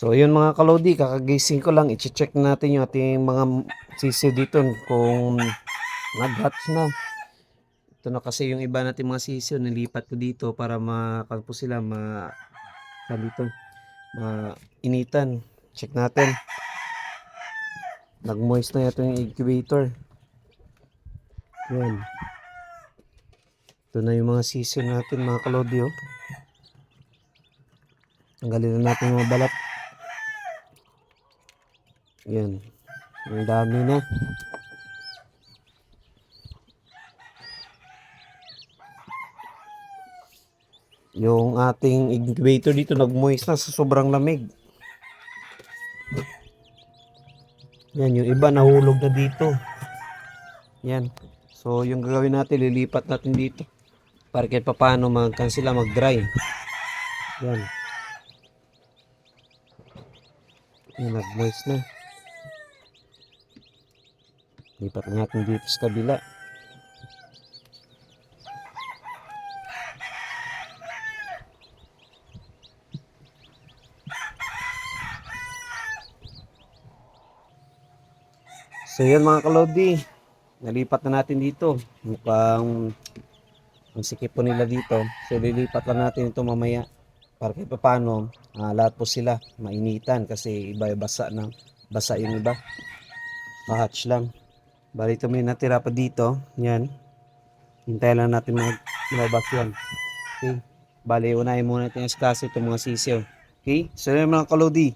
So yun mga kalodi, kakagising ko lang, i-check natin yung ating mga sisiw dito kung nag-hatch na. Ito na kasi yung iba natin mga sisiw, nilipat ko dito para makalpo sila, dito, initan. Check natin. Nag-moist na ito yung incubator. Yan. Ito na yung mga sisiw natin mga kalodi, oh. Tanggalin na natin yung mga balat. Yan. Ang dami na. Yung ating incubator dito nag-moist na sa sobrang lamig. Yan, yung iba nahulog na dito. Yan. So, yung gagawin natin, lilipat natin dito. Para kahit paano sila mag-dry. Yan. Yan, nag-moist na. Lipat natin dito sa kabila. So yan mga kalodi, nalipat na natin dito. Mukhang ang sikip po nila dito. So lilipat lang natin ito mamaya para kahit paano lahat po sila mainitan kasi iba basa yung iba. Pa-hatch lang. Bali ito may natira pa dito. Yan. Hintayin lang natin lumabas yan. Okay. Bali unahin muna natin yung escaso itong mga sisiyo. Okay. So yan mga kalodi.